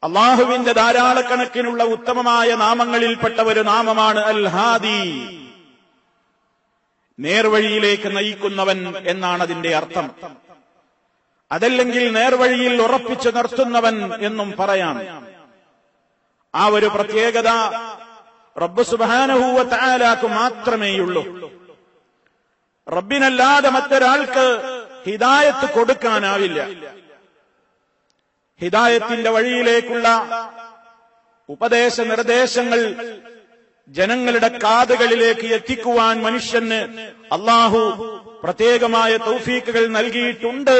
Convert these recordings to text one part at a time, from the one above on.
അള്ളാഹുവിന്റെ ധാരാളക്കണക്കിനുള്ള ഉത്തമമായ നാമങ്ങളിൽപ്പെട്ട ഒരു നാമമാണ് അൽ ഹാദി. നേർവഴിയിലേക്ക് നയിക്കുന്നവൻ എന്നാണ് അതിന്റെ അർത്ഥം. അതല്ലെങ്കിൽ നേർവഴിയിൽ ഉറപ്പിച്ചു നിർത്തുന്നവൻ എന്നും പറയാം. ആ ഒരു പ്രത്യേകത റബ്ബ് സുബ്ഹാനഹു വ തആലാക്ക് മാത്രമേയുള്ളൂ. റബ്ബിനല്ലാതെ മറ്റൊരാൾക്ക് ഹിദായത്ത് കൊടുക്കാനാവില്ല. ഹിദായത്തിന്റെ വഴിയിലേക്കുള്ള ഉപദേശ നിർദ്ദേശങ്ങൾ ജനങ്ങളുടെ കാതുകളിലേക്ക് എത്തിക്കുവാൻ മനുഷ്യന് അല്ലാഹു പ്രത്യേകമായ തൗഫീക്കുകൾ നൽകിയിട്ടുണ്ട്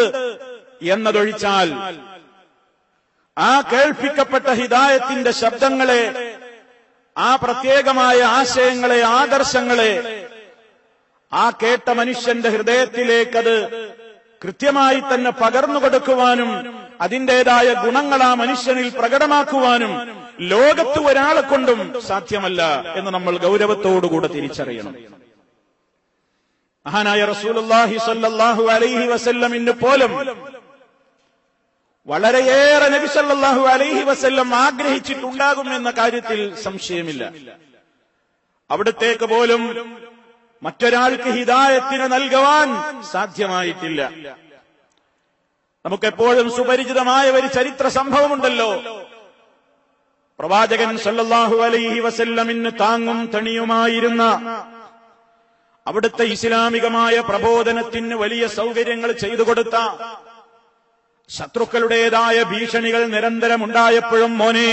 എന്നതൊഴിച്ചാൽ ആ കേൾപ്പിക്കപ്പെട്ട ഹിദായത്തിന്റെ ശബ്ദങ്ങളെ, ആ പ്രത്യേകമായ ആശയങ്ങളെ, ആദർശങ്ങളെ ആ കേട്ട മനുഷ്യന്റെ ഹൃദയത്തിലേക്കത് കൃത്യമായി തന്നെ പകർന്നു കൊടുക്കുവാനും അതിന്റേതായ ഗുണങ്ങൾ ആ മനുഷ്യനിൽ പ്രകടമാക്കുവാനും ലോകത്ത് ഒരാളെ കൊണ്ടും സാധ്യമല്ല എന്ന് നമ്മൾ ഗൗരവത്തോടുകൂടെ തിരിച്ചറിയണം. മഹാനായ റസൂലുള്ളാഹി സ്വല്ലല്ലാഹു അലൈഹി വസല്ലമിന് പോലും വളരെയേറെ നബി സല്ലല്ലാഹു അലൈഹി വസല്ലം ആഗ്രഹിച്ചിട്ടുണ്ടാകുമെന്ന കാര്യത്തിൽ സംശയമില്ല. അവിടത്തേക്ക് പോലും മറ്റൊരാൾക്ക് ഹിദായത്തിന് നൽകുവാൻ സാധ്യമായിട്ടില്ല. നമുക്കെപ്പോഴും സുപരിചിതമായ ഒരു ചരിത്ര സംഭവമുണ്ടല്ലോ. പ്രവാചകൻ സല്ലല്ലാഹു അലൈഹി വസല്ലമിന് താങ്ങും തണിയുമായിരുന്ന, അവിടുത്തെ ഇസ്ലാമികമായ പ്രബോധനത്തിന് വലിയ സൗകര്യങ്ങൾ ചെയ്തു കൊടുത്ത, ശത്രുക്കളുടേതായ ഭീഷണികൾ നിരന്തരം ഉണ്ടായപ്പോഴും മോനെ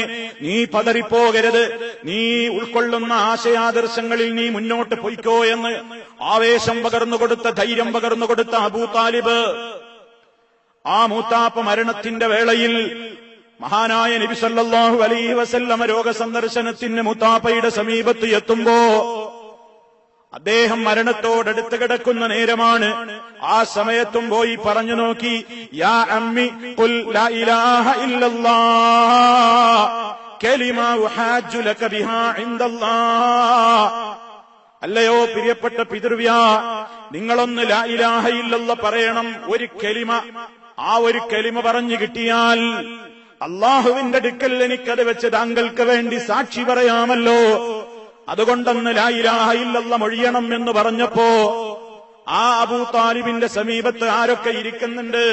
നീ പതറിപ്പോകരുത്, നീ ഉൾക്കൊള്ളുന്ന ആശയാദർശങ്ങളിൽ നീ മുന്നോട്ട് പൊയ്ക്കോ എന്ന് ആവേശം പകർന്നുകൊടുത്ത, ധൈര്യം പകർന്നുകൊടുത്ത അബൂ താലിബ്, ആ മൂത്താപ്പ മരണത്തിന്റെ വേളയിൽ മഹാനായ നബി സല്ലല്ലാഹു അലൈഹി വസല്ലമ രോഗസന്ദർശനത്തിന് മൂത്താപ്പയുടെ സമീപത്ത് എത്തുമ്പോ അദ്ദേഹം മരണത്തോടടുത്ത് കിടക്കുന്ന നേരമാണ്. ആ സമയത്തും പോയി പറഞ്ഞു നോക്കി, യാ അമ്മി ഖുൽ ലാ ഇലാഹ ഇല്ലല്ലാഹ് കലിമ ഉഹാജ്ജു ലക ബിഹാ ഇൻദല്ലാഹ്. അല്ലയോ പ്രിയപ്പെട്ട പിതൃവ്യാ, നിങ്ങളൊന്ന് ലാ ഇലാഹ ഇല്ലല്ലാഹ് പറയണം. ഒരു കലിമ, ആ ഒരു കലിമ പറഞ്ഞു കിട്ടിയാൽ അള്ളാഹുവിന്റെ അടുക്കൽ എനിക്കത് വെച്ച് താങ്കൾക്ക് വേണ്ടി സാക്ഷി പറയാമല്ലോ. അതുകൊണ്ടൊന്ന് ലാ ഇലാഹ ഇല്ലല്ലാഹ് മൊഴിയണം എന്ന് പറഞ്ഞപ്പോ ആ അബൂ താലിബിന്റെ സമീപത്ത് ആരൊക്കെ ഇരിക്കുന്നുണ്ട്?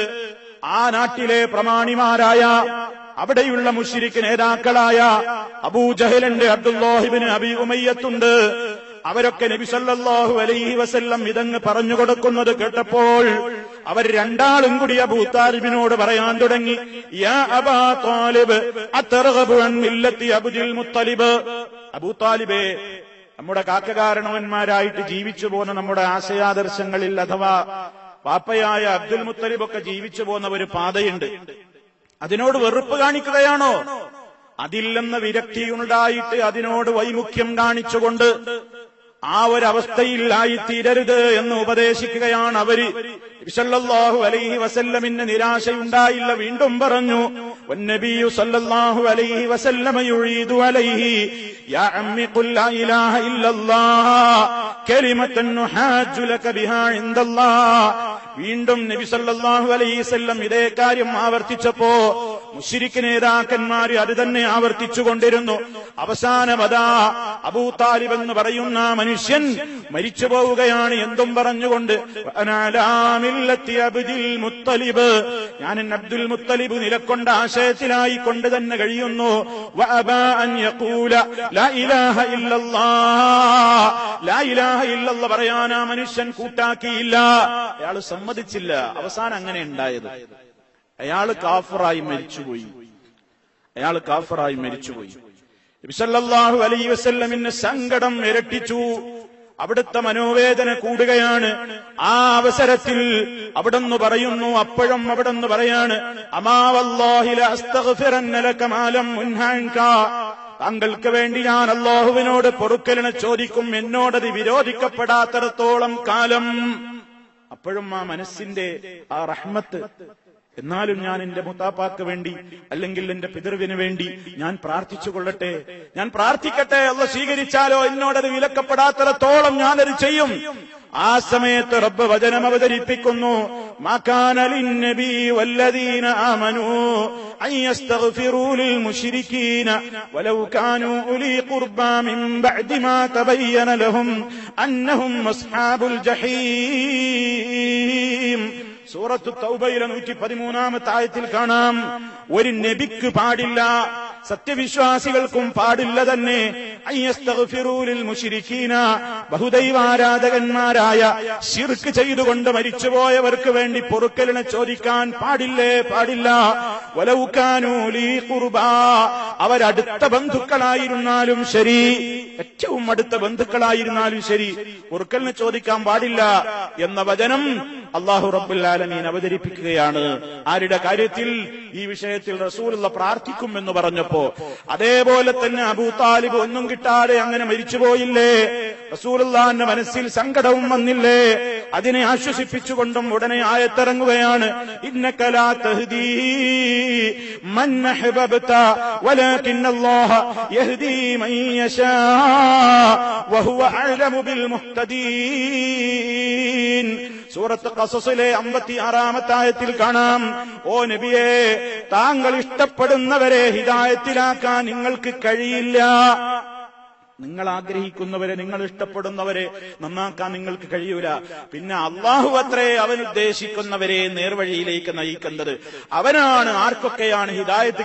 ആ നാട്ടിലെ പ്രമാണിമാരായ, അവിടെയുള്ള മുശ്രിക്ക് നേതാക്കളായ അബൂജഹലുണ്ട്, അബ്ദുല്ലാഹ് ഇബ്നു അബീ ഉമയ്യത്തുണ്ട്. അവരൊക്കെ നബി സല്ലല്ലാഹു അലൈഹി വസല്ലം ഇതങ്ങ് പറഞ്ഞു കൊടുക്കുന്നത് കേട്ടപ്പോൾ അവർ രണ്ടാളും കൂടി അബൂ താലിബിനോട് പറയാൻ തുടങ്ങി, യാ അബാ താലിബ് അതർഗബു അൻ മില്ലത്തി അബ്ദുൽ മുത്തലിബ്. അബൂ താലിബേ, നമ്മുടെ കാക്കകാരണവന്മാരായിട്ട് ജീവിച്ചു പോന്ന നമ്മുടെ ആശയാദർശങ്ങളിൽ അഥവാ പാപ്പയായ അബ്ദുൽ മുത്തലിബൊക്കെ ജീവിച്ചു പോന്ന ഒരു പാതയുണ്ട്, അതിനോട് വെറുപ്പ് കാണിക്കുകയാണോ? അതില്ലെന്ന വിരക്തിയുണ്ടായിട്ട് അതിനോട് വൈമുഖ്യം കാണിച്ചുകൊണ്ട് ആ ഒരവസ്ഥയിൽ ആയിത്തീരരുത് എന്ന് ഉപദേശിക്കുകയാണ് അവര്. സല്ലല്ലാഹു അലൈഹി വസല്ലമിന് നിരാശയുണ്ടായില്ല, വീണ്ടും പറഞ്ഞു, വന്നബിയു സല്ലല്ലാഹു അലൈഹി വസല്ലമ യുരീദു അലൈഹി യാ അമ്മി ഖുൽ ലാ ഇലാഹ ഇല്ലല്ലാഹ് കലിമത്തൻ നുഹാജ്ജു ലക ബിഹാ ഇൻദല്ലാഹ്. വീണ്ടും നബി സല്ലല്ലാഹു അലൈഹി വസല്ലം ഇതേ കാര്യം ആവർത്തിച്ചപ്പോ മുശ്രിക്ക് നേതാക്കന്മാര് അത് തന്നെ ആവർത്തിച്ചുകൊണ്ടിരുന്നു. അവസാനമതാ അബൂ താലിബ് എന്ന് പറയുന്ന മനുഷ്യൻ മരിച്ചു പോവുകയാണ്. എന്തും പറഞ്ഞുകൊണ്ട്, ഞാൻ അബ്ദുൽ മുത്തലിബ് നിലക്കൊണ്ട ആശയത്തിലായി കൊണ്ട് തന്നെ കഴിയുന്നു. ലാ ഇലാഹ ഇല്ലല്ലാഹ് പറയാൻ ആ മനുഷ്യൻ കൂട്ടാക്കിയില്ല, അയാൾ സമ്മതിച്ചില്ല. അവസാനം അങ്ങനെ ഉണ്ടായത്, അയാള് കാഫിറായി മരിച്ചുപോയി. നബി സല്ലല്ലാഹു അലൈഹി വസല്ലമിന് സങ്കടം ഇരട്ടിച്ചു, അവിടുത്തെ മനോവേദന കൂടുകയാണ്. ആ അവസരത്തിൽ അവിടുന്ന് പറയുന്നു, അപ്പോഴും അവിടുന്ന് പറയാണ്, അമാ വല്ലാഹി ല അസ്തഗ്ഫിറന്ന ലക മാ ലം ഉൻഹൻക. താങ്കൾക്ക് വേണ്ടി ഞാൻ അല്ലാഹുവിനോട് പൊറുക്കലിനെ ചോദിക്കും, എന്നോടത് വിരോധിക്കപ്പെടാത്തിടത്തോളം കാലം. അപ്പോഴും ആ മനസ്സിന്റെ ആ റഹ്മത്ത്, എന്നാലും ഞാൻ എന്റെ മുത്താപ്പാക്ക് വേണ്ടി അല്ലെങ്കിൽ എന്റെ പിതൃവിന് വേണ്ടി ഞാൻ പ്രാർത്ഥിച്ചു കൊള്ളട്ടെ, ഞാൻ പ്രാർത്ഥിക്കട്ടെ, അല്ലാഹ് സ്വീകരിച്ചാലോ എന്നോടത് വിലക്കപ്പെടാത്തിടത്തോളം ഞാനത് ചെയ്യും. ആ സമയത്ത് റബ്ബ് വചനം അവതരിപ്പിക്കുന്നു, മാ കാന ലിന്നബി വല്ലദീന ആമനൂ അൻ യസ്തഗ്ഫിറൂ ലിൽ മുശ്രികീന വലൗ കാനൂ ഉലീ ഖുർബാ മിൻ ബഅദി മാ തബയ്യന ലഹും അന്നഹും അസ്ഹാബുൽ ജഹീം. സൂറത്തു തൗബയിലെ 113-ാമത്തെ ആയത്തിൽ കാണാം, ഒരു നബിക്ക് പാടില്ല, സത്യവിശ്വാസികൾക്കും പാടില്ല തന്നെ, അയ്യസ്തഗ്ഫിറൂലിൽ മുശ്രിക്കീന, ബഹുദൈവാരാധകന്മാരായ ശിർക്ക് ചെയ്തുകൊണ്ട് മരിച്ചുപോയവർക്ക് വേണ്ടി പൊറുക്കലിനെ ചോദിക്കാൻ പാടില്ല. വലൗ കാനൂ ലീ ഖുർബാ, അവരടുത്ത ബന്ധുക്കളായിരുന്നാലും ശരി, ഏറ്റവും അടുത്ത ബന്ധുക്കളായിരുന്നാലും ശരി, പൊറുക്കലിനെ ചോദിക്കാൻ പാടില്ല എന്ന വചനം അല്ലാഹു റബ്ബുൽ ആലമീൻ അവതരിപ്പിക്കുകയാണ്. ആരുടെ കാര്യത്തിൽ? ഈ വിഷയത്തിൽ റസൂലുള്ള പ്രാർത്ഥിക്കുമെന്ന് പറഞ്ഞപ്പോ. അതേപോലെ തന്നെ അബൂ താലിബ് ഒന്നും കിട്ടാതെ അങ്ങനെ മരിച്ചുപോയില്ലേ? റസൂലുള്ളാഹിന്റെ മനസ്സിൽ സങ്കടവും വന്നില്ലേ? അതിനെ ആശ്വസിപ്പിച്ചുകൊണ്ടും ഉടനെ ആയത്തിറങ്ങുകയാണ്, ഇന്നക ലാ തഹ്ദീ മൻ അഹ്ബബ്ത വലാകിന്നല്ലാഹ യഹ്ദീ മൻ യശാ വഹുവ അഅലമു ബിൽ മുഹ്തദീൻ. സൂറത്ത് ഖസസിലെ 56-ാമത്തെ ആയത്തിൽ കാണാം, ഓ നബിയേ, താങ്കൾ ഇഷ്ടപ്പെടുന്നവരെ ഹിദായത്തിലാക്കാൻ നിങ്ങൾക്ക് കഴിയില്ല. നിങ്ങൾ ആഗ്രഹിക്കുന്നവരെ, നിങ്ങൾ ഇഷ്ടപ്പെടുന്നവരെ നന്നാക്കാൻ നിങ്ങൾക്ക് കഴിയൂല. പിന്നെ അള്ളാഹു അത്രേ അവൻ ഉദ്ദേശിക്കുന്നവരെ നേർവഴിയിലേക്ക് നയിക്കുന്നത്. അവനാണ് ആർക്കൊക്കെയാണ് ഹിദായത്ത്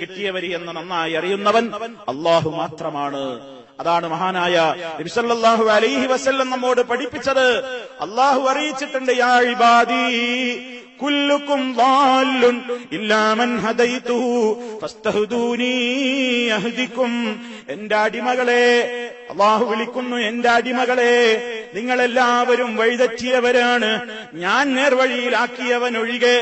കിട്ടിയവർ എന്ന് നന്നായി അറിയുന്നവൻ അള്ളാഹു മാത്രമാണ്. അതാണ് മഹാനായ നബി സല്ലല്ലാഹു അലൈഹി വസല്ലം നമ്മോട് പഠിപ്പിച്ചത്. അള്ളാഹു അറിയിച്ചിട്ടുണ്ട്, യാ ഇബാദി കുല്ലുക്കും ളാല്ലുൻ ഇല്ലാ മൻ ഹദൈതുഹു ഫസ്തഹ്ദൂനി യഹ്ദികും. എന്റെ അടിമകളെ, അള്ളാഹു വിളിക്കുന്നു, എന്റെ അടിമകളെ, നിങ്ങളെല്ലാവരും വഴിതെറ്റിയവരാണ്, ഞാൻ നേർവഴിയിലാക്കിയവൻ ഒഴികെ.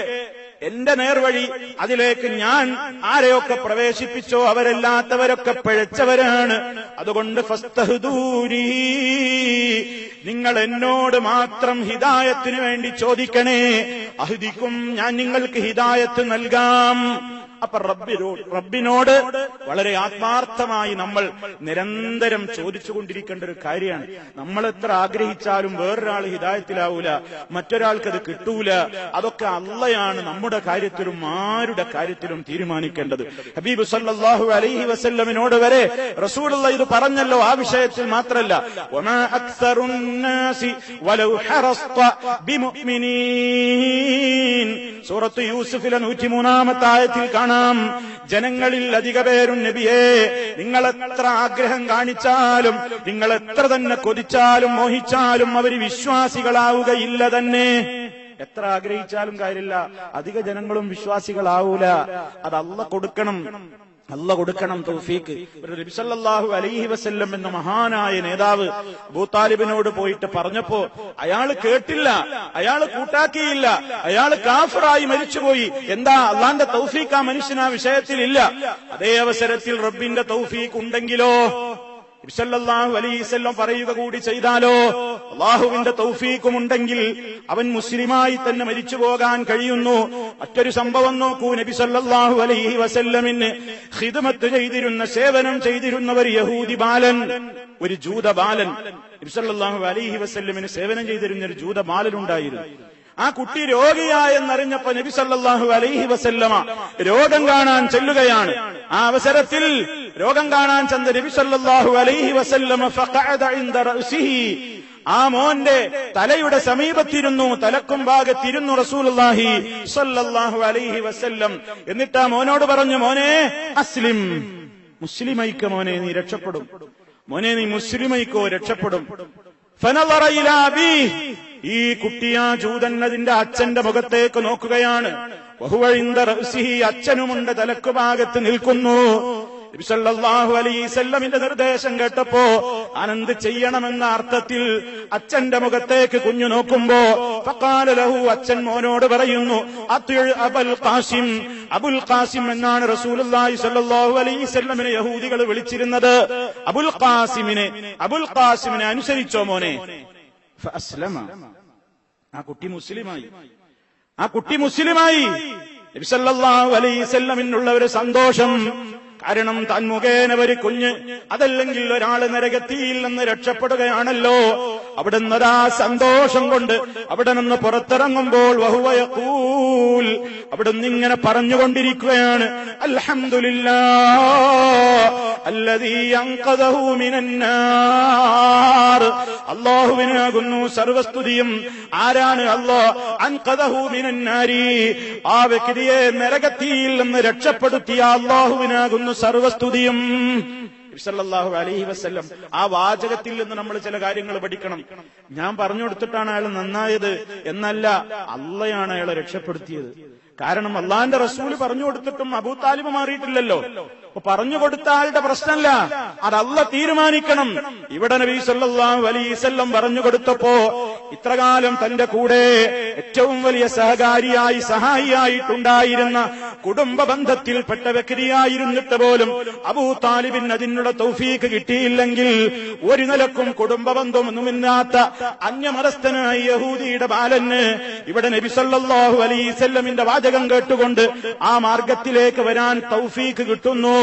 എന്റെ നേർവഴി, അതിലേക്ക് ഞാൻ ആരെയൊക്കെ പ്രവേശിപ്പിച്ചോ അവരല്ലാത്തവരൊക്കെ പിഴച്ചവരാണ്. അതുകൊണ്ട് ഫസ്തഹ്ദൂനി, നിങ്ങൾ എന്നോട് മാത്രം ഹിദായത്തിന് വേണ്ടി ചോദിക്കണേ, അഹ്ദിക്കും, ഞാൻ നിങ്ങൾക്ക് ഹിദായത്ത് നൽകാം. അപ്പൊ റബ്ബിനോട് വളരെ ആത്മാർത്ഥമായി നമ്മൾ നിരന്തരം ചോദിച്ചുകൊണ്ടിരിക്കേണ്ട ഒരു കാര്യമാണ്. നമ്മൾ എത്ര ആഗ്രഹിച്ചാലും വേറൊരാൾ ഹിദായത്തിലാവൂല, മറ്റൊരാൾക്കത് കിട്ടൂല. അതൊക്കെ അള്ളയാണ് നമ്മുടെ കാര്യത്തിലും ആരുടെ കാര്യത്തിലും തീരുമാനിക്കേണ്ടത്. ഹബീബ് സല്ലല്ലാഹു അലൈഹി വസല്ലമിനോട് വരെ റസൂലുള്ള ഇത് പറഞ്ഞല്ലോ. ആ വിഷയത്തിൽ മാത്രല്ല, വമാ അക്സറുൻ നാസി വലൗ ഹറസ്ത ബിമുഅ്മിനീൻ. സൂറത്ത് യൂസുഫിലെ 103-ാമത്തെ ആയത്തിൽ കാണാം, ജനങ്ങളിൽ അധിക പേരും നബിയേ, നിങ്ങൾ എത്ര ആഗ്രഹം കാണിച്ചാലും, നിങ്ങൾ എത്ര തന്നെ കൊതിച്ചാലും മോഹിച്ചാലും അവർ വിശ്വാസികളാവുകയില്ല തന്നെ. എത്ര ആഗ്രഹിച്ചാലും കാര്യമില്ല, അധിക ജനങ്ങളും വിശ്വാസികളാവൂല. അത് അല്ലാഹ് കൊടുക്കണം തൗഫീക്ക്. നബി സല്ലല്ലാഹു അലൈഹി വസല്ലം എന്ന മഹാനായ നേതാവ് അബൂ താലിബിനോട് പോയിട്ട് പറഞ്ഞപ്പോ അയാൾ കേട്ടില്ല, അയാൾ കൂട്ടാക്കിയില്ല, അയാൾ കാഫിറായി മരിച്ചുപോയി. എന്താ? അള്ളാന്റെ തൗഫീക്ക് ആ മനുഷ്യന് ആ വിഷയത്തിൽ ഇല്ല. അതേ അവസരത്തിൽ റബ്ബിന്റെ തൗഫീക്ക് ഉണ്ടെങ്കിലോ, നബി സല്ലല്ലാഹു അലൈഹി വസല്ലം പറയുക കൂടി ചെയ്താലോ, അള്ളാഹുവിന്റെ തൗഫീഖുമുണ്ടെങ്കിൽ അവൻ മുസ്ലിമായി തന്നെ മരിച്ചു പോകാൻ കഴിയുന്നു. മറ്റൊരു സംഭവം നോക്കൂ, നബി സല്ലല്ലാഹു അലൈഹി വസല്ലമിന് ഖിദ്മത്ത് ചെയ്തിരുന്ന, സേവനം ചെയ്തിരുന്ന ഒരു യഹൂദി ബാലൻ, ഒരു ജൂത ബാലൻ, നബി സല്ലല്ലാഹു അലൈഹി വസല്ലമിന് സേവനം ചെയ്തിരുന്ന ഒരു ജൂത ബാലനുണ്ടായിരുന്നു. ആ കുട്ടി രോഗിയായെന്നറിഞ്ഞപ്പോ നബി സല്ലല്ലാഹു അലൈഹി വസല്ലമ രോഗം കാണാൻ ചെല്ലുകയാണ്. ആ അവസരത്തിൽ രോഗം കാണാൻ ചെന്ന നബി സല്ലല്ലാഹു അലൈഹി വസല്ലമ ഫഖഅദ ഇൻദ റഅസിഹി, ആ മോന്റെ തലയുടെ സമീപത്തിരുന്നു, തലക്കും ഭാഗത്തിരുന്നു റസൂലുള്ളാഹി സ്വല്ലല്ലാഹു അലൈഹി വസല്ലം. എന്നിട്ട് ആ മോനോട് പറഞ്ഞു, മോനെ അസ്ലിം, മുസ്ലിമൈക്ക മോനെ, നീ രക്ഷപ്പെടും. മോനെ നീ മുസ്ലിമൈക്കോ, രക്ഷപ്പെടും. ഫനളറ ഇലാ അബീഹി, ഈ കുട്ടിയാ ജൂതൻ അതിന്റെ അച്ഛന്റെ മുഖത്തേക്ക് നോക്കുകയാണ്. വഹുവ ഇൻദ റഅസിഹി, അച്ഛനുമുണ്ട് തലക്കു ഭാഗത്ത് നിൽക്കുന്നു. നബി സല്ലല്ലാഹു അലൈഹി വസല്ലമിന്റെ നിർദ്ദേശം കേട്ടപ്പോ അനന്ത് ചെയ്യണമെന്ന അർത്ഥത്തിൽ അച്ഛന്റെ മുഖത്തേക്ക് കുഞ്ഞു നോക്കുമ്പോ ഫഖാല ലഹു, അച്ഛൻ മോനോട് പറയുന്നു, അത്ഇ അബുൽ ഖാസിം. അബുൽ ഖാസിം എന്നാണ് റസൂലുള്ളാഹി സ്വല്ലല്ലാഹു അലൈഹി വസല്ലമിനെ യഹൂദികൾ വിളിച്ചിരുന്നത്. അബുൽ ഖാസിമിനെ അനുസരിച്ചോ മോനെ. ഫഅസ്ലമ, ആ കുട്ടി മുസ്ലിമായി. നബി സല്ലല്ലാഹു അലൈഹി വസല്ലമിനുള്ള ഒരു സന്തോഷം കാരണം താൻ മുഖേന ഒരു കുഞ്ഞ് അതല്ലെങ്കിൽ ഒരാള് നരകത്തിയിൽ നിന്ന് രക്ഷപ്പെടുകയാണല്ലോ. അവിടുന്ന് ആ സന്തോഷം കൊണ്ട് അവിടെ നിന്ന് പുറത്തിറങ്ങുമ്പോൾ വഹുവ യഖൂൽ, അവിടുന്ന് ഇങ്ങനെ പറഞ്ഞുകൊണ്ടിരിക്കുകയാണ്, അൽഹംദുലില്ലാഹ് അല്ലദീ അൻഖദഹു മിനന്നാർ. അല്ലാഹുവിനാകുന്നു സർവസ്തുതിയും. ആരാണ് അല്ലാഹ്? അൻഖദഹു മിനന്നാരി, ആ വ്യക്തിയെ നരകത്തിയിൽ നിന്ന് രക്ഷപ്പെടുത്തിയ അല്ലാഹുവിനാകുന്നു സർവസ്തുതിയും. സല്ലല്ലാഹു അലൈഹി വസല്ലം ആ വാചകത്തിൽ നിന്ന് നമ്മൾ ചില കാര്യങ്ങൾ പഠിക്കണം. ഞാൻ പറഞ്ഞു കൊടുത്തിട്ടാണ് അയാൾ നന്നായത് എന്നല്ല, അള്ളയാണ് അയാളെ രക്ഷപ്പെടുത്തിയത്. കാരണം അള്ളാന്റെ റസൂല് പറഞ്ഞു കൊടുത്തിട്ടും അബൂ താലിബ് മാറിയിട്ടില്ലല്ലോ. അപ്പൊ പറഞ്ഞു കൊടുത്ത ആളുടെ പ്രശ്നമല്ല, അത് അള്ളാഹ് തീരുമാനിക്കണം. ഇവിടെ നബി സല്ലല്ലാഹു അലൈഹി വസല്ലം പറഞ്ഞു കൊടുത്തപ്പോ ഇത്രകാലം തന്റെ കൂടെ ഏറ്റവും വലിയ സഹകാരിയായി സഹായിയായിട്ടുണ്ടായിരുന്ന കുടുംബ ബന്ധത്തിൽപ്പെട്ട വ്യക്തിയായിരുന്നിട്ട് പോലും അബൂ താലിബിന് അതിനുള്ള തൗഫീഖ് കിട്ടിയില്ലെങ്കിൽ ഒരു നിലക്കും കുടുംബ ബന്ധമൊന്നുമില്ലാത്ത അന്യമതസ്ഥനായ യഹൂദിയുടെ ബാലന് ഇവിടെ നബി സല്ലല്ലാഹു അലൈഹി വസല്ലമിന്റെ വാചകം കേട്ടുകൊണ്ട് ആ മാർഗത്തിലേക്ക് വരാൻ തൗഫീഖ് കിട്ടുന്നു.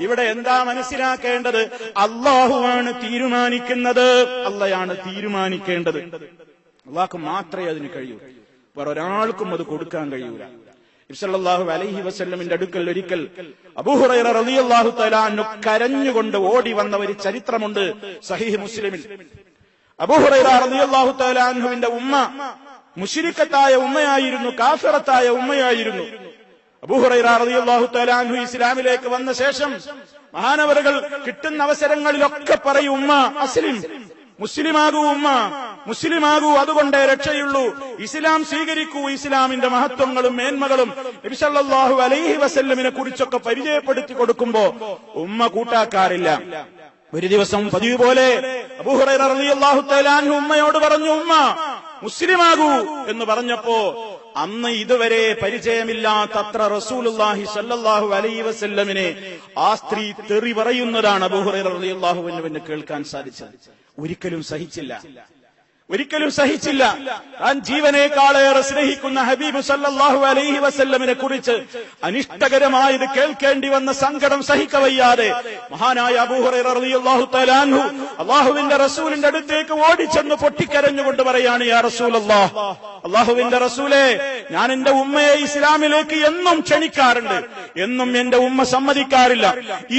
ഇവിടെ എന്താ മനസ്സിലാക്കേണ്ടത്? അല്ലാഹുവാണ് തീരുമാനിക്കുന്നത്, അള്ളയാണ് തീരുമാനിക്കേണ്ടത്. അള്ളാഹ്ക്ക് മാത്രമേ അതിന് കഴിയൂ, വേറൊരാൾക്കും അത് കൊടുക്കാൻ കഴിയൂല. നബി സല്ലല്ലാഹു അലൈഹി വസല്ലമിന്റെ അടുക്കൽ ഒരിക്കൽ അബൂ ഹുറൈറ റളിയല്ലാഹു തആല അൻഹു കരഞ്ഞുകൊണ്ട് ഓടി വന്ന ഒരു ചരിത്രമുണ്ട് സഹീഹ് മുസ്ലിമിൽ. അബൂ ഹുറൈറ റളിയല്ലാഹു തആല അൻഹുവിന്റെ ഉമ്മ മുശ്രിക്കത്തായ ഉമ്മയായിരുന്നു, കാഫിറത്തായ ഉമ്മയായിരുന്നു. അബൂ ഹുറൈറ റളിയല്ലാഹു തആല അൻഹു ഇസ്ലാമിലേക്ക് വന്ന ശേഷം മഹാനവറുകൾ കിട്ടുന്ന അവസരങ്ങളിലൊക്കെ പറയും, ഉമ്മ അസ്ലിം, മുസ്ലിമാകൂ ഉമ്മ, മുസ്ലിമാകൂ, അതുകൊണ്ടേ രക്ഷയുള്ളൂ. ഇസ്ലാം സ്വീകരിക്കൂ. ഇസ്ലാമിന്റെ മഹത്വങ്ങളും മേന്മകളും നബി സല്ലല്ലാഹു അലൈഹി വസല്ലമിനെ കുറിച്ചൊക്കെ പരിചയപ്പെടുത്തി കൊടുക്കുമ്പോ ഉമ്മ കൂട്ടാക്കാറില്ല. ഒരു ദിവസം പതിവ് പോലെ അബൂ ഹുറൈറ റളിയല്ലാഹു തആല അൻഹു ഉമ്മയോട് പറഞ്ഞു, ഉമ്മ മുസ്ലിമാകൂ എന്ന് പറഞ്ഞപ്പോ അന്ന് ഇതുവരെ പരിചയമില്ലാത്തത്ര റസൂലുള്ളാഹി സ്വല്ലല്ലാഹു അലൈഹി വസല്ലമിനെ ആ സ്ത്രീ തെറി പറയുന്നതാണ് അബൂ ഹുറൈറ റളിയല്ലാഹു അൻഹുവിന് കേൾക്കാൻ സാധിച്ചത്. ഒരിക്കലും സഹിച്ചില്ല, ഒരിക്കലും സഹിച്ചില്ല. താൻ ജീവനേക്കാളേറെ സ്നേഹിക്കുന്ന ഹബീബ് സല്ലല്ലാഹു അലൈഹി വസല്ലമിനെ കുറിച്ച് അനിഷ്ടകരമായത് കേൾക്കേണ്ടി വന്ന സങ്കടം സഹിക്കവയ്യാതെ മഹാനായ അബൂ ഹുറൈറ റളിയല്ലാഹു തആല അൻഹു അല്ലാഹുവിന്റെ റസൂലിന്റെ അടുത്തേക്ക് ഓടിച്ചെന്ന് പൊട്ടിക്കരഞ്ഞുകൊണ്ട് പറയാണ്, യാ റസൂലല്ലാഹ്, അല്ലാഹുവിന്റെ റസൂലേ, ഞാൻ എന്റെ ഉമ്മയെ ഇസ്ലാമിലേക്ക് എന്നും ക്ഷണിക്കാറുണ്ട്, എന്നും എന്റെ ഉമ്മ സമ്മതിക്കാറില്ല.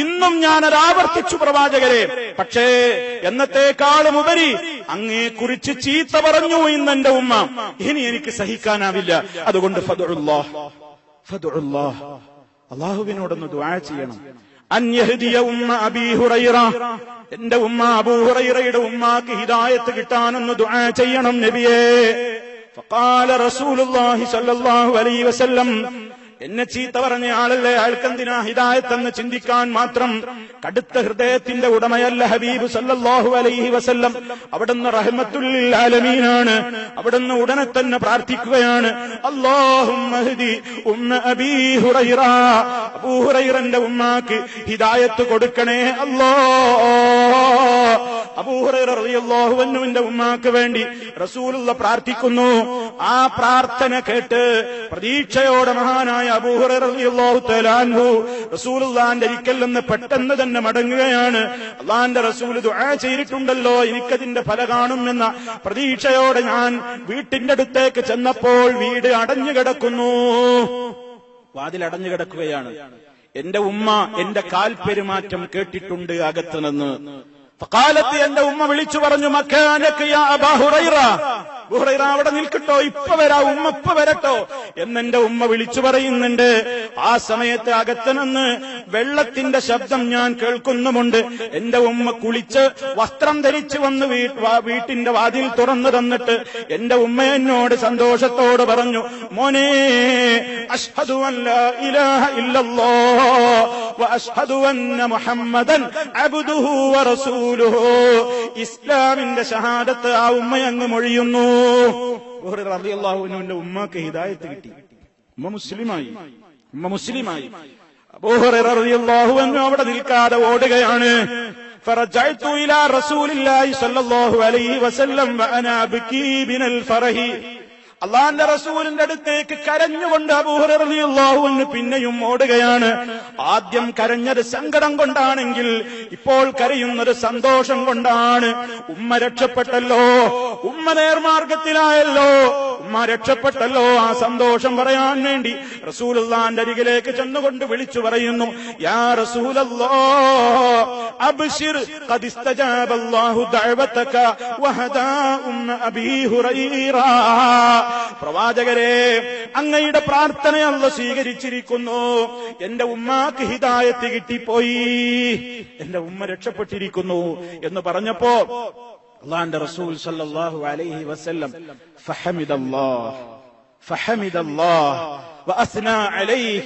ഇന്നും ഞാനത് ആവർത്തിച്ചു പ്രവാചകരെ. പക്ഷേ എന്നത്തേക്കാളും ഉപരി അങ്ങയെക്കുറിച്ച് ചീത്ത പറഞ്ഞു ഇന്ന് എന്റെ ഉമ്മ. ഇനി എനിക്ക് സഹിക്കാനാവില്ല. അതുകൊണ്ട് ഫദ്ഉല്ലാഹ്, ഫദ്ഉല്ലാഹ്, അല്ലാഹുവിനോടൊന്ന് ദുആ ചെയ്യണം. അൻ യഹ്ദിയ ഉമ്മ അബീ ഹുറൈറ, എന്റെ ഉമ്മ അബൂ ഹുറൈറയുടെ ഉമ്മാക്ക് ഹിദായത്ത് കിട്ടാനൊന്ന് ദുആ ചെയ്യണം നബിയേ. ഫഖാല റസൂലുള്ളാഹി സ്വല്ലല്ലാഹു അലൈഹി വസല്ലം, എന്നെ ചീത്ത പറഞ്ഞ ആളല്ലേ, അയാൾക്കെന്തിനാ ഹിദായത്തെന്ന് ചിന്തിക്കാൻ മാത്രം കടുത്ത ഹൃദയത്തിന്റെ ഉടമയല്ല ഹബീബ് സല്ലല്ലാഹു അലൈഹി വസല്ലം. അവിടുന്ന് റഹ്മത്തുൽ ലിൽ ആലമീനാണ്. അവിടുന്ന് ഉടനെ തന്നെ പ്രാർത്ഥിക്കുകയാണ്, അല്ലാഹുമ്മ ഹ്ദി ഉമ്മ അബീ ഹുറൈറ, അബൂ ഹുറൈറന്റെ ഉമ്മാക്ക് ഹിദായത്ത് കൊടുക്കണേ അല്ലാഹ്. അബൂ ഹുറൈറ റളിയല്ലാഹു അൻഹുവിന്റെ ഉമ്മാക്ക് വേണ്ടി റസൂലുള്ള പ്രാർത്ഥിക്കുന്നു. ആ പ്രാർത്ഥന കേട്ട് പ്രതീക്ഷയോടെ മഹാനായ അബൂ ഹുറൈറ റളിയല്ലാഹു തആല അൻഹു റസൂലുള്ളാഹിന്റെ അരികിൽ നിന്ന് പെട്ടെന്ന് തന്നെ മടങ്ങുകയാണ്. അല്ലാഹുവിന്റെ റസൂൽ ദുആ ചെയ്തിട്ടുണ്ടല്ലോ, എനിക്കതിന്റെ ഫലം കാണുമെന്ന പ്രതീക്ഷയോടെ ഞാൻ വീട്ടിന്റെ അടുത്തേക്ക് ചെന്നപ്പോൾ വീട് അടഞ്ഞു കിടക്കുന്നു, വാതിൽ അടഞ്ഞു കിടക്കുകയാണ്. എന്റെ ഉമ്മ എന്റെ കാൽപെരുമാറ്റം കേട്ടിട്ടുണ്ട് അകത്ത് നിന്ന്. ഫഖാലത്ത്, എന്റെ ഉമ്മ വിളിച്ചു പറഞ്ഞു, മക്കാനക യാ അബാ ഹുറൈറ, അബൂ ഹുറൈറ അവിടെ നിൽക്കട്ടോ, ഇപ്പൊ വരാ, ഉമ്മ ഇപ്പൊ വരട്ടോ എന്നെന്റെ ഉമ്മ വിളിച്ചു പറയുന്നുണ്ട്. ആ സമയത്ത് അകത്ത് നിന്ന് വെള്ളത്തിന്റെ ശബ്ദം ഞാൻ കേൾക്കുന്നുമുണ്ട്. എന്റെ ഉമ്മ കുളിച്ച് വസ്ത്രം ധരിച്ചു വന്ന് വീട്ടിന്റെ വാതിൽ തുറന്നു തന്നിട്ട് എന്റെ ഉമ്മ എന്നോട് സന്തോഷത്തോട് പറഞ്ഞു, മോനെ, അശ്ഹദു അൻ ലാ ഇലാഹ ഇല്ലല്ലാഹ് വ അശ്ഹദു അന്ന മുഹമ്മദൻ അബ്ദുഹു വ റസൂലുഹു. ഇസ്ലാമിന്റെ ഷഹാദത്ത് ആ ഉമ്മ അങ്ങ് മൊഴിയുന്നു. അബൂ ഹുറൈറ റളിയല്ലാഹു അൻഹുവിന്റെ ഉമ്മക്ക് ഹിദായത്ത് കിട്ടി, ഉമ്മ മുസ്ലിമായി, ഉമ്മ മുസ്ലിമായി. അബൂ ഹുറൈറ റളിയല്ലാഹു അൻഹു അവിടെ നിൽക്കാതെ ഓടുകയാണ്. ഫറജഅതു ഇലാ റസൂലില്ലാഹി സ്വല്ലല്ലാഹു അലൈഹി വസല്ലം വഅനാ അബ്കീ ബിനൽ ഫറഹി. അള്ളാന്റെ റസൂലിന്റെ അടുത്തേക്ക് കരഞ്ഞുകൊണ്ട് അബൂ ഹുറൈറ റളിയല്ലാഹു അൻഹു പിന്നെയും ഓടുകയാണ്. ആദ്യം കരഞ്ഞത് സങ്കടം കൊണ്ടാണെങ്കിൽ ഇപ്പോൾ കരയുന്നത് സന്തോഷം കൊണ്ടാണ്. ഉമ്മ രക്ഷപ്പെട്ടല്ലോ, ഉമ്മ നേർമാർഗത്തിലായല്ലോ, ഉമ്മ രക്ഷപ്പെട്ടല്ലോ. ആ സന്തോഷം പറയാൻ വേണ്ടി റസൂലുള്ളാന്റെ അരികിലേക്ക് ചെന്നുകൊണ്ട് വിളിച്ചു പറയുന്നു, യാ റസൂലല്ലാഹ് അബ്ശിർ ഖദ് ഇസ്തജാബല്ലാഹു ദഅവതക വഹദാ ഉമ്മ അബീ ഹുറൈറ. പ്രവാചകരെ, അങ്ങയുടെ പ്രാർത്ഥന അല്ലാഹു സ്വീകരിച്ചിരിക്കുന്നു. എന്റെ ഉമ്മാക്ക് ഹിദായത്ത് കിട്ടിപ്പോയി, എന്റെ ഉമ്മ രക്ഷപ്പെട്ടിരിക്കുന്നു എന്ന് പറഞ്ഞപ്പോ അല്ലാഹുവിന്റെ റസൂൽ സല്ലല്ലാഹു അലൈഹി വസല്ലം ഫഹമിദല്ലാഹ് വഅസ്നാ അലൈഹി,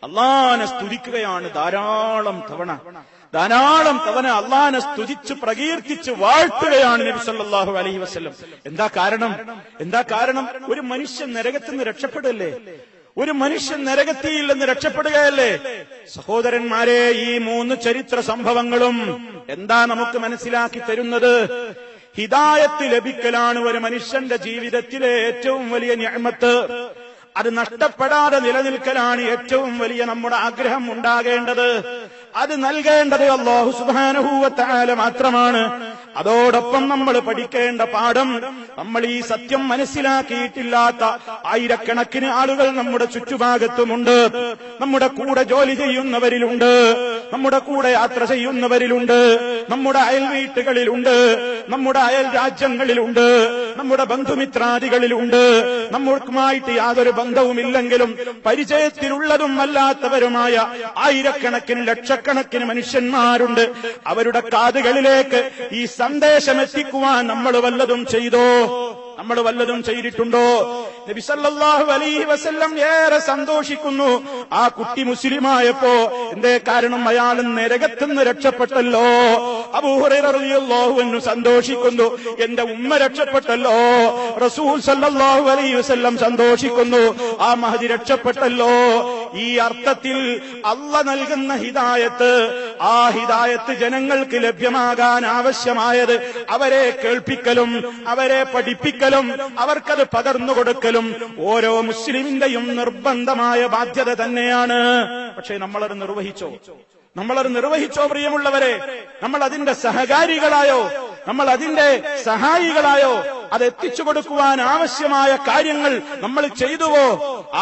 അല്ലാഹുവിനെ സ്തുതിക്കുകയാണ് ധാരാളം തവണ അള്ളാഹിനെ സ്തുതിച്ച് പ്രകീർത്തിച്ച് വാഴ്ത്തുകയാണ് നബി സല്ലല്ലാഹു അലൈഹി വസല്ലം. എന്താ കാരണം? ഒരു മനുഷ്യൻ നരകത്തിൽ നിന്ന് രക്ഷപ്പെടല്ലേ? ഒരു മനുഷ്യൻ നരകത്തിയിൽ നിന്ന് രക്ഷപ്പെടുകയല്ലേ? സഹോദരന്മാരെ, ഈ 3 ചരിത്ര സംഭവങ്ങളും എന്താ നമുക്ക് മനസ്സിലാക്കി തരുന്നത്? ഹിദായത്ത് ലഭിക്കലാണ് ഒരു മനുഷ്യന്റെ ജീവിതത്തിലെ ഏറ്റവും വലിയ നിഅമത്ത്. അത് നഷ്ടപ്പെടാതെ നിലനിൽക്കലാണ് ഏറ്റവും വലിയ നമ്മുടെ ആഗ്രഹം ഉണ്ടാകേണ്ടത്. അത് നൽകേണ്ടത് അല്ലാഹു സുബ്ഹാനഹു വ തആല മാത്രമാണ്. അതോടൊപ്പം നമ്മൾ പഠിക്കേണ്ട പാഠം, നമ്മൾ ഈ സത്യം മനസ്സിലാക്കിയിട്ടില്ലാത്ത ആയിരക്കണക്കിന് ആളുകൾ നമ്മുടെ ചുറ്റുഭാഗത്തുമുണ്ട്. നമ്മുടെ കൂടെ ജോലി ചെയ്യുന്നവരിലുണ്ട്, നമ്മുടെ കൂടെ യാത്ര ചെയ്യുന്നവരിലുണ്ട്, നമ്മുടെ അയൽ വീട്ടുകളിലുണ്ട്, നമ്മുടെ അയൽ രാജ്യങ്ങളിലുണ്ട്, നമ്മുടെ ബന്ധുമിത്രാദികളിലുണ്ട്. നമ്മൾക്കുമായിട്ട് യാതൊരു ബന്ധവുമില്ലെങ്കിലും പരിചയത്തിലുള്ളതും അല്ലാത്തവരുമായ ആയിരക്കണക്കിന് ലക്ഷക്കണക്കിന് മനുഷ്യന്മാരുണ്ട്. അവരുടെ കാതുകളിലേക്ക് ഈ സന്ദേശം എത്തിക്കുവാൻ നമ്മൾ വല്ലതും ചെയ്തോ? നമ്മൾ വല്ലതും ചെയ്തിട്ടുണ്ടോ? നബി സല്ലല്ലാഹു അലൈഹി വസല്ലം ഏറെ സന്തോഷിക്കുന്നു ആ കുട്ടി മുസ്ലിമായപ്പോ. എന്തേ കാരണം? അയാൾ നരകത്തുനിന്ന് രക്ഷപ്പെട്ടല്ലോ. അബൂ ഹുറൈറ റളിയല്ലാഹു അൻഹു സന്തോഷിക്കുന്നു, എന്റെ ഉമ്മ രക്ഷപ്പെട്ടല്ലോ. റസൂൽ സല്ലല്ലാഹു അലൈഹി വസല്ലം സന്തോഷിക്കുന്നു, ആ മഹദി രക്ഷപ്പെട്ടല്ലോ. ഈ അർത്ഥത്തിൽ അല്ലാഹ് നൽകുന്ന ഹിദായത്ത്, ആ ഹിദായത്ത് ജനങ്ങൾക്ക് ലഭ്യമാകാൻ ആവശ്യമായത് അവരെ കേൾപ്പിക്കലും അവരെ പഠിപ്പിക്കലും അവർക്കത് പകർന്നു കൊടുക്കലും ഓരോ മുസ്ലിമിന്റെയും നിർബന്ധമായ ബാധ്യത തന്നെയാണ്. പക്ഷേ നമ്മളത് നിർവഹിച്ചോ പ്രിയമുള്ളവരെ? നമ്മൾ അതിന്റെ സഹകാരികളായോ? നമ്മൾ അതിന്റെ സഹായികളായോ? അത് എത്തിച്ചു കൊടുക്കുവാൻ ആവശ്യമായ കാര്യങ്ങൾ നമ്മൾ ചെയ്തുവോ?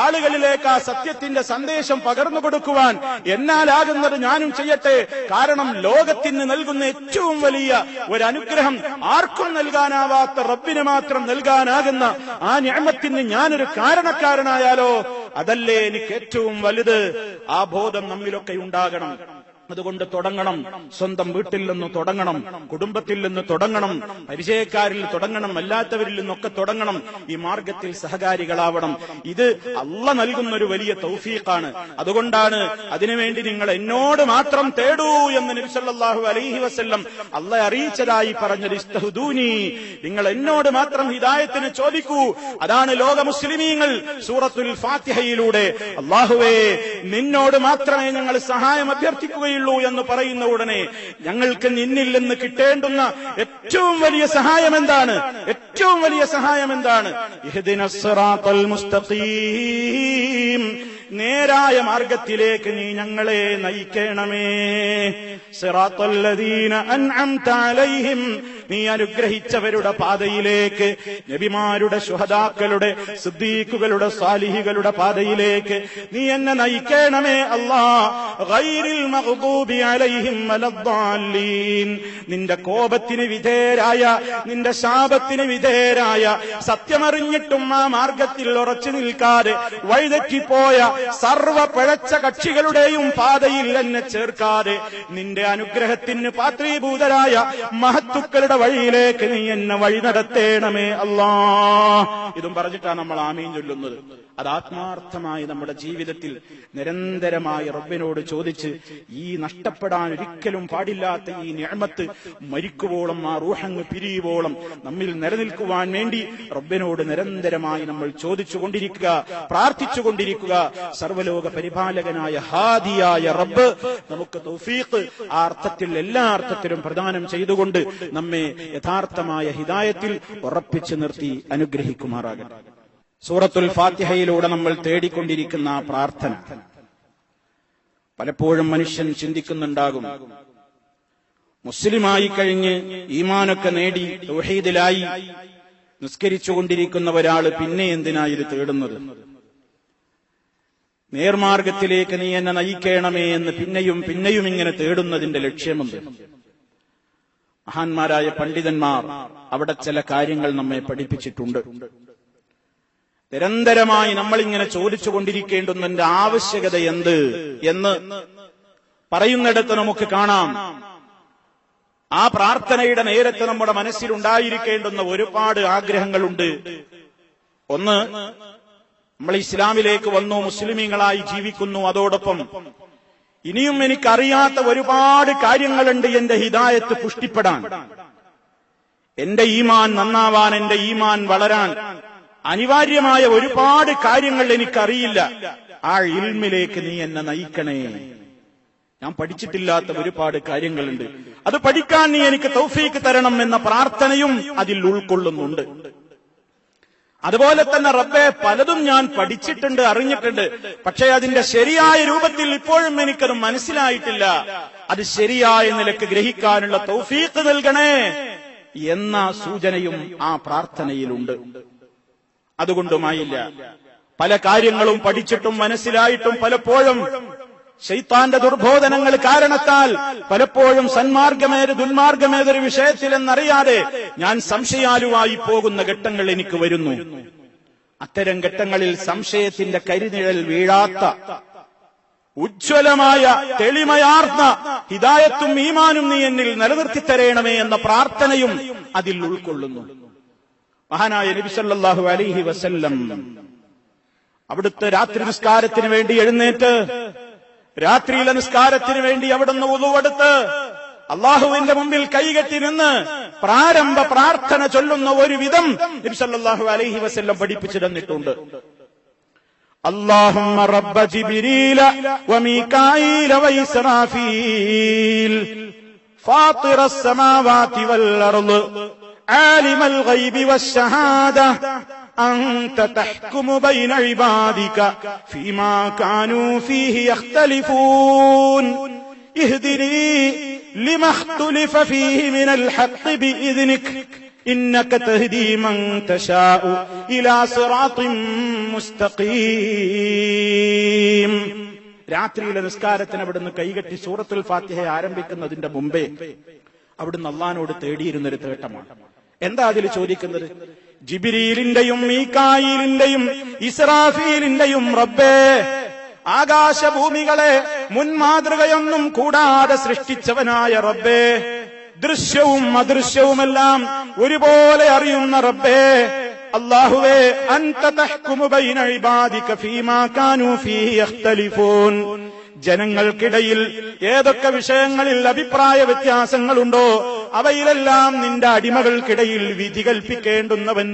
ആളുകളിലേക്ക് ആ സത്യത്തിന്റെ സന്ദേശം പകർന്നു കൊടുക്കുവാൻ എന്നാലാകുന്നത് ഞാനും ചെയ്യട്ടെ. കാരണം ലോകത്തിന് നൽകുന്ന ഏറ്റവും വലിയ ഒരു അനുഗ്രഹം, ആർക്കും നൽകാനാവാത്ത റബ്ബിന് മാത്രം നൽകാനാകുന്ന ആ നിഅമത്തിന് ഞാനൊരു കാരണക്കാരനായാലോ? അതല്ലേ എനിക്ക് ഏറ്റവും വലുത്. ആ ബോധം നമ്മിലൊക്കെ ഉണ്ടാകണം. അതുകൊണ്ട് തുടങ്ങണം. സ്വന്തം വീട്ടിൽ നിന്ന് തുടങ്ങണം, കുടുംബത്തിൽ നിന്ന് തുടങ്ങണം, പരിചയക്കാരിൽ തുടങ്ങണം, അല്ലാത്തവരിൽ നിന്നൊക്കെ തുടങ്ങണം. ഈ മാർഗത്തിൽ സഹകാരികളാവണം. ഇത് അല്ലാഹ് നൽകുന്ന ഒരു വലിയ തൗഫീഖാണ്. അതുകൊണ്ടാണ് അതിനുവേണ്ടി നിങ്ങൾ എന്നോട് മാത്രം തേടൂ എന്ന് നബി സല്ലല്ലാഹു അലൈഹി വസല്ലം അല്ലാഹ് അറിയിച്ചതായി പറഞ്ഞത്. ഇസ്തഹ്ദൂനി, നിങ്ങൾ എന്നോട് മാത്രം ഹിദായത്തിന് ചോദിക്കൂ. അതാണ് ലോക മുസ്ലിമീങ്ങൾ സൂറത്തുൽ ഫാത്തിഹയിലൂടെ അല്ലാഹുവേ ഞങ്ങളോട് മാത്രമേ ഞങ്ങൾ സഹായം അഭ്യർത്ഥിക്കുകയുള്ളൂ എന്ന് പറയുന്ന ഉടനെ ഞങ്ങൾക്ക് നിന്നിൽ നിന്ന് കിട്ടേണ്ടുന്ന ഏറ്റവും വലിയ സഹായം എന്താണ്? ഇഹ്ദിനസ് സിറാത്തൽ മുസ്തഖീം, നേരായ മാർഗത്തിലേക്ക് നീ ഞങ്ങളെ നയിക്കണമേ. സിറാത്തൽ ലദീന അൻഅംത അലൈഹിം, നീ അനുഗ്രഹിച്ചവരുടെ പാതയിലേക്ക്, നബിമാരുടെ, ശുഹദാക്കളുടെ, സിദ്ദീഖുകളുടെ, സാലിഹികളുടെ പാതയിലേക്ക് നീ എന്നെ നയിക്കണമേ അല്ലാഹ്. ഗൈറിൽ മഗ്ദൂബി അലൈഹിം വലദ്ദാലീൻ, നിന്റെ കോപത്തിന് വിധേയരായ, നിന്റെ ശാപത്തിന് വിധേയരായ, സത്യമറിഞ്ഞിട്ടും ആ മാർഗത്തിൽ ഉറച്ചു നിൽക്കാതെ വഴിതെറ്റിപ്പോയ സർവ പിഴച്ച കക്ഷികളുടെയും പാതയിൽ എന്നെ ചേർക്കാതെ നിന്റെ അനുഗ്രഹത്തിന് പാത്രീഭൂതരായ മഹത്തുക്കളുടെ വഴിയിലേക്ക് നീ എന്നെ വഴി നടത്തേണമേ അല്ലാഹ്. ഇതും പറഞ്ഞിട്ടാണ് നമ്മൾ ആമീൻ ചൊല്ലുന്നത്. അത് ആത്മാർത്ഥമായി നമ്മുടെ ജീവിതത്തിൽ നിരന്തരമായി റബ്ബിനോട് ചോദിച്ച് ഈ നഷ്ടപ്പെടാൻ ഒരിക്കലും പാടില്ലാത്ത ഈ നിഅമത്ത് മരിക്കുവോളം, ആ റൂഹങ്ങ് പിരിയുവോളം നമ്മിൽ നിലനിൽക്കുവാൻ വേണ്ടി റബ്ബിനോട് നിരന്തരമായി നമ്മൾ ചോദിച്ചുകൊണ്ടിരിക്കുക, പ്രാർത്ഥിച്ചുകൊണ്ടിരിക്കുക. സർവ്വലോക പരിപാലകനായ ഹാദിയായ റബ്ബ് നമുക്ക് തൗഫീഖ് ആ അർത്ഥത്തിൽ, എല്ലാ അർത്ഥത്തിലും പ്രദാനം ചെയ്തുകൊണ്ട് നമ്മെ യഥാർത്ഥമായ ഹിദായത്തിൽ ഉറപ്പിച്ചു നിർത്തി അനുഗ്രഹിക്കുമാറാകട്ടെ. സൂറത്തുൽ ഫാത്തിഹയിലൂടെ നമ്മൾ തേടിക്കൊണ്ടിരിക്കുന്ന ആ പ്രാർത്ഥന പലപ്പോഴും മനുഷ്യൻ ചിന്തിക്കുന്നുണ്ടാകും, മുസ്ലിമായി കഴിഞ്ഞ് ഈമാനൊക്കെ നേടി തൗഹീദിലായി നിസ്കരിച്ചുകൊണ്ടിരിക്കുന്ന ഒരാള് പിന്നെ എന്തിനാ ഇത് തേടുന്നത്? നേർമാർഗത്തിലേക്ക് നീ എന്നെ നയിക്കണമേ എന്ന് പിന്നെയും പിന്നെയും ഇങ്ങനെ തേടുന്നതിന്റെ ലക്ഷ്യമെന്ത്? മഹാന്മാരായ പണ്ഡിതന്മാർ അവിടെ ചില കാര്യങ്ങൾ നമ്മെ പഠിപ്പിച്ചിട്ടുണ്ട്. നിരന്തരമായി നമ്മളിങ്ങനെ ചോദിച്ചുകൊണ്ടിരിക്കേണ്ടുന്നതിന്റെ ആവശ്യകത എന്ത് എന്ന് പറയുന്നിടത്ത് നമുക്ക് കാണാം. ആ പ്രാർത്ഥനയുടെ നേരത്ത് നമ്മുടെ മനസ്സിലുണ്ടായിരിക്കേണ്ടുന്ന ഒരുപാട് ആഗ്രഹങ്ങളുണ്ട്. ഒന്ന്, നമ്മൾ ഇസ്ലാമിലേക്ക് വന്നു, മുസ്ലിമീങ്ങളായി ജീവിക്കുന്നു. അതോടൊപ്പം ഇനിയും എനിക്കറിയാത്ത ഒരുപാട് കാര്യങ്ങളുണ്ട് എന്റെ ഹിദായത്ത് പുഷ്ടിപ്പെടാൻ, എന്റെ ഈമാൻ നന്നാവാൻ, എന്റെ ഈമാൻ വളരാൻ അനിവാര്യമായ ഒരുപാട് കാര്യങ്ങൾ എനിക്കറിയില്ല. ആ ഇൽമിലേക്ക് നീ എന്നെ നയിക്കണേ. ഞാൻ പഠിച്ചിട്ടില്ലാത്ത ഒരുപാട് കാര്യങ്ങളുണ്ട്, അത് പഠിക്കാൻ നീ എനിക്ക് തൗഫീക്ക് തരണം എന്ന പ്രാർത്ഥനയും അതിൽ ഉൾക്കൊള്ളുന്നുണ്ട്. അതുപോലെ തന്നെ റബ്ബേ, പലതും ഞാൻ പഠിച്ചിട്ടുണ്ട്, അറിഞ്ഞിട്ടുണ്ട്, പക്ഷേ അതിന്റെ ശരിയായ രൂപത്തിൽ ഇപ്പോഴും എനിക്കത് മനസ്സിലായിട്ടില്ല. അത് ശരിയായ നിലക്ക് ഗ്രഹിക്കാനുള്ള തൗഫീക്ക് നൽകണേ എന്ന സൂചനയും ആ പ്രാർത്ഥനയിലുണ്ട്. അതുകൊണ്ടുമായില്ല, പല കാര്യങ്ങളും പഠിച്ചിട്ടും മനസ്സിലായിട്ടും പലപ്പോഴും ശൈത്താന്റെ ദുർബോധനങ്ങൾ കാരണത്താൽ പലപ്പോഴും സന്മാർഗമേത് ദുന്മാർഗമേതൊരു വിഷയത്തിലെന്നറിയാതെ ഞാൻ സംശയാലുവായി പോകുന്ന ഘട്ടങ്ങൾ എനിക്ക് വരുന്നു. അത്തരം ഘട്ടങ്ങളിൽ സംശയത്തിന്റെ കരിനിഴൽ വീഴാത്ത ഉജ്ജ്വലമായ തെളിമയാർന്ന ഹിദായത്തും ഈമാനും നീ എന്നിൽ നിലനിർത്തി തരേണമേ എന്ന പ്രാർത്ഥനയും അതിൽ ഉൾക്കൊള്ളുന്നു. മഹാനായ നബി സല്ലല്ലാഹു അലൈഹി വസല്ലം അവിടുത്തെ രാത്രി നിസ്കാരത്തിന് വേണ്ടി എഴുന്നേറ്റ്, രാത്രിയിലെ നിസ്കാരത്തിന് വേണ്ടി അവിടുന്ന് വുളുവെടുത്ത് അള്ളാഹുവിന്റെ മുമ്പിൽ കൈകെട്ടി നിന്ന് പ്രാരംഭ പ്രാർത്ഥന ചൊല്ലുന്ന ഒരു വിധം നബി സല്ലല്ലാഹു അലൈഹി വസല്ലം പഠിപ്പിച്ചു തന്നിട്ടുണ്ട്. അല്ലാഹുമ്മ റബ്ബ ജിബ്രീല വമീകാഈല വഇസ്റാഫീൽ ഫാത്തിറസ് സമാവാതി വൽ അർള് ആലിമൽ ഗൈബി വശ്ശഹാദ أنت تحكم بين عبادك فيما كانوا فيه يختلفون اهدني لما اختلف فيه من الحق بإذنك إنك تهدي من تشاء إلى صراط مستقيم. രാത്രിയിലെ നിസ്കാരത്തിന് അവിടുന്ന് കൈകെട്ടി സൂറത്തുൽ ഫാത്തിഹ ആരംഭിക്കുന്നതിന്റെ മുമ്പേ അവിടുന്ന് അള്ളാഹുവോട് തേടിയിരുന്നൊരു തേട്ടമാണ്. എന്താ അതിൽ ചോദിക്കുന്നത്? ജിബ്രീലിന്റെയും മീകായിലിന്റെയും ഇസ്രാഫീലിന്റെയും റബ്ബേ, ആകാശഭൂമികളെ മുൻമാതൃകയൊന്നും കൂടാതെ സൃഷ്ടിച്ചവനായ റബ്ബേ, ദൃശ്യവും അദൃശ്യവുമെല്ലാം ഒരുപോലെ അറിയുന്ന റബ്ബേ, അല്ലാഹുവേ, അൻത തഹ്കുമു ബൈന ഇബാദിക ഫീമാ കാനൂ ഫീഹി യഖ്തലിഫൂൻ. ജനങ്ങൾക്കിടയിൽ ഏതൊക്കെ വിഷയങ്ങളിൽ അഭിപ്രായ വ്യത്യാസങ്ങളുണ്ടോ അവയിലെല്ലാം നിന്റെ അടിമകൾക്കിടയിൽ വിധി കൽപ്പിക്കേണ്ടുന്നവൻ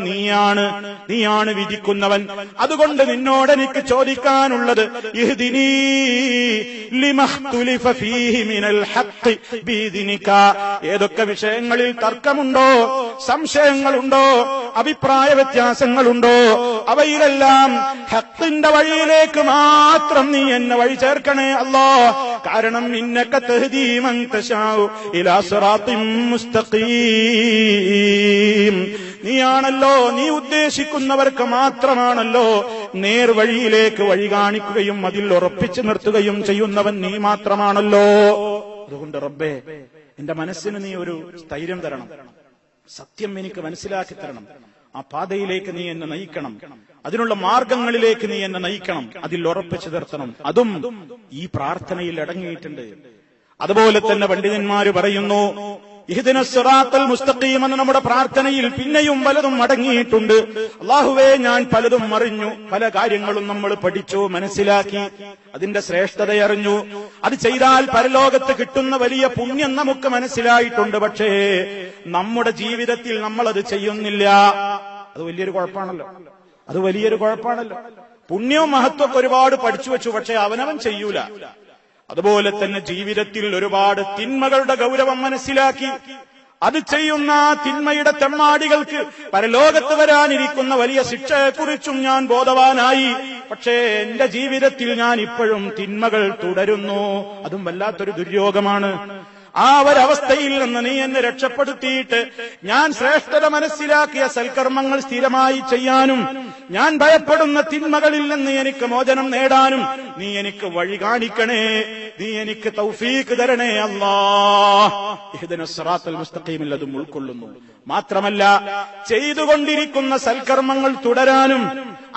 നീയാണ് വിധിക്കുന്നവൻ. അതുകൊണ്ട് നിന്നോട് എനിക്ക് ചോദിക്കാനുള്ളത്, ഇഹ്ദിനീ ലിമഖ്തുലിഫ ഫീഹി മിനൽ ഹഖ് ബിഇദ്നിക. ഏതൊക്കെ വിഷയങ്ങളിൽ തർക്കമുണ്ടോ, സംശയങ്ങളുണ്ടോ, അഭിപ്രായ വ്യത്യാസങ്ങളുണ്ടോ അവയിലെല്ലാം ഹഖിന്റെ വഴിയിലേക്ക് മാത്രം നീ എന്നെ വഴി ചേർക്കണേ അല്ലാ. കാരണം ഇന്നക തഹ്ദീ മൻ തശാഉ ഇലാ സിറാത്തിൻ മുസ്തഖീം. നീയാണല്ലോ, നീ ഉദ്ദേശിക്കുന്നവർക്ക് മാത്രമാണല്ലോ നേർവഴിയിലേക്ക് വഴി കാണിക്കുകയും അതിൽ ഉറപ്പിച്ചു നിർത്തുകയും ചെയ്യുന്നവൻ നീ മാത്രമാണല്ലോ. അതുകൊണ്ട് റബ്ബേ, എന്റെ മനസ്സിന് നീ ഒരു സ്ഥൈര്യം തരണം, സത്യം എനിക്ക് മനസ്സിലാക്കി തരണം, ആ പാതയിലേക്ക് നീ എന്നെ നയിക്കണം, അതിനുള്ള മാർഗങ്ങളിലേക്ക് നീ എന്നെ നയിക്കണം, അതിൽ ഉറപ്പിച്ചു നിർത്തണം. അതും ഈ പ്രാർത്ഥനയിൽ അടങ്ങിയിട്ടുണ്ട്. അതുപോലെ തന്നെ പണ്ഡിതന്മാര് പറയുന്നു, ഇഹ്ദിനസ് സിറാത്തൽ മുസ്തഖീം എന്ന നമ്മുടെ പ്രാർത്ഥനയിൽ പിന്നെയും പലതും അടങ്ങിയിട്ടുണ്ട്. അല്ലാഹുവേ, ഞാൻ പലതും അറിഞ്ഞു, പല കാര്യങ്ങളും നമ്മൾ പഠിച്ചു, മനസ്സിലാക്കി, അതിന്റെ ശ്രേഷ്ഠതയറിഞ്ഞു, അത് ചെയ്താൽ പരലോകത്ത് കിട്ടുന്ന വലിയ പുണ്യം നമുക്ക് മനസ്സിലായിട്ടുണ്ട്. പക്ഷേ നമ്മുടെ ജീവിതത്തിൽ നമ്മളത് ചെയ്യുന്നില്ല. അത് വലിയൊരു കുഴപ്പമാണല്ലോ. പുണ്യവും മഹത്വമൊക്കെ ഒരുപാട് പഠിച്ചു വെച്ചു, പക്ഷെ അവനവൻ ചെയ്യൂല. അതുപോലെ തന്നെ ജീവിതത്തിൽ ഒരുപാട് തിന്മകളുടെ ഗൗരവം മനസ്സിലാക്കി അത് ചെയ്യുന്ന തിന്മയുടെ തെമ്മാടികൾക്ക് പരലോകത്ത് വരാനിരിക്കുന്ന വലിയ ശിക്ഷയെക്കുറിച്ചും ഞാൻ ബോധവാനായി. പക്ഷേ എന്റെ ജീവിതത്തിൽ ഞാൻ ഇപ്പോഴും തിന്മകൾ തുടരുന്നു. അതും വല്ലാത്തൊരു ദുര്യോഗമാണ്. ആ ഒരവസ്ഥയിൽ നിന്ന് നീ എന്നെ രക്ഷപ്പെടുത്തിയിട്ട് ഞാൻ ശ്രേഷ്ഠത മനസ്സിലാക്കിയ സൽക്കർമ്മങ്ങൾ സ്ഥിരമായി ചെയ്യാനും ഞാൻ ഭയപ്പെടുന്ന തിന്മകളിൽ നിന്ന് എനിക്ക് മോചനം നേടാനും നീ എനിക്ക് വഴി കാണിക്കണേ, നീ എനിക്ക് തൗഫീഖ് തരണേ അല്ലാഹ്. ഇഹ്ദിനസ് സിറാത്തൽ മുസ്തഖീമിൽ അതും ഉൾക്കൊള്ളുന്നു. മാത്രമല്ല ചെയ്തുകൊണ്ടിരിക്കുന്ന സൽക്കർമ്മങ്ങൾ തുടരാനും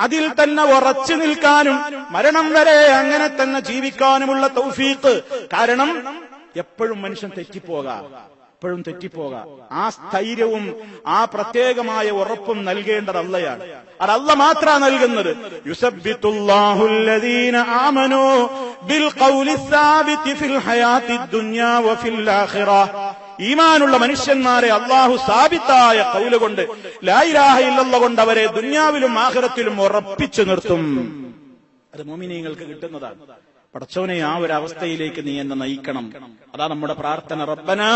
അതിൽ തന്നെ ഉറച്ചു നിൽക്കാനും മരണം വരെ അങ്ങനെ തന്നെ ജീവിക്കാനുമുള്ള തൗഫീഖ്. കാരണം എപ്പോഴും മനുഷ്യൻ തെറ്റിപ്പോകാം, എപ്പോഴും തെറ്റിപ്പോകാം. ആ സ്ഥൈര്യവും ആ പ്രത്യേകമായ ഉറപ്പും നൽകേണ്ടത് അള്ളയാണ്. അത് അള്ള മാത്രമാണ് നൽകുന്നത്. യുസബ്ബിതുല്ലാഹുല്ലദീന ആമനൂ ബിൽ ഖൗലി സാബിതി ഫിൽ ഹയാത്തിദ് ദുനിയാ വഫിൽ ആഖിറ. ഈമാനുള്ള മനുഷ്യന്മാരെ അള്ളാഹു സാബിത്തായ ഖൗല് കൊണ്ട്, ലാ ഇലാഹ ഇല്ലല്ലാഹ് കൊണ്ട് അവരെ ദുനിയാവിലും ആഖിറത്തിലും ഉറപ്പിച്ചു നിർത്തും. അത് മുഅ്മിനീങ്ങൾക്ക് കിട്ടുന്നതാണ്. പടച്ചോനെ, ആ ഒരു അവസ്ഥയിലേക്ക് നീ എന്നെ നയിക്കണം. അതാ നമ്മുടെ പ്രാർത്ഥന. റബ്ബനാ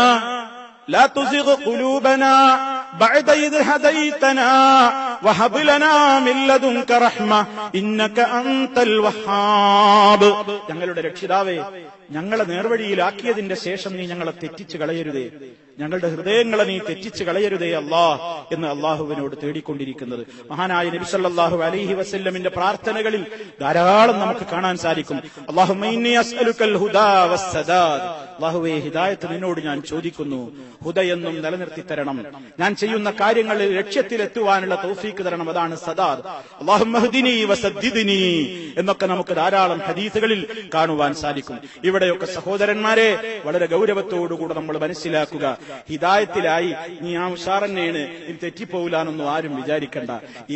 ലാ തുസിഗ് ഖുലൂബനാ ബഅദ ഇദ് ഹദൈതനാ വഹബ് ലനാ മിൻ ലദുൻക റഹ്മ ഇന്നക അൻതൽ വഹ്ഹാബ്. ഞങ്ങളുടെ രക്ഷിതാവേ, ഞങ്ങളെ നേർവഴിയിലാക്കിയതിന്റെ ശേഷം നീ ഞങ്ങളെ തെറ്റിച്ചു കളയരുതേ, ഞങ്ങളുടെ ഹൃദയങ്ങളെ നീ തെറ്റിച്ചു കളയരുതേ അല്ലാഹ് എന്ന് അള്ളാഹുവിനോട് തേടിക്കൊണ്ടിരിക്കുന്നത് മഹാനായ നബി സല്ലല്ലാഹു അലൈഹി വസല്ലമിന്റെ പ്രാർത്ഥനകളിൽ ധാരാളം നമുക്ക് കാണാൻ സാധിക്കും. അല്ലാഹുമ്മ ഇന്നി അസ്അലുക്കൽ ഹുദാ വസ്സദാദ്. അല്ലാഹുവേ, ഹിദായത്ത് നിന്നോട് ഞാൻ ചോദിക്കുന്നു, ഹുദയെന്നും നിലനിർത്തി തരണം, ഞാൻ ചെയ്യുന്ന കാര്യങ്ങളിൽ ലക്ഷ്യത്തിലെത്തുവാനുള്ള തൗഫീഖ് തരണം, അതാണ് സദാദ്. അല്ലാഹുമ്മ ഹ്ദിനി വസദ്ദിദ്നി എന്നൊക്കെ നമുക്ക് ധാരാളം ഹദീസുകളിൽ കാണുവാൻ സാധിക്കും. ഇവിടെയൊക്കെ സഹോദരന്മാരെ വളരെ ഗൗരവത്തോടുകൂടെ നമ്മൾ മനസ്സിലാക്കുക, ഹിദായത്തിലായി നീ ആ ഉഷാറന്നെയാണ്, ഇനി തെറ്റിപ്പോവില്ലാനൊന്നും ആരും വിചാരിക്കണ്ട.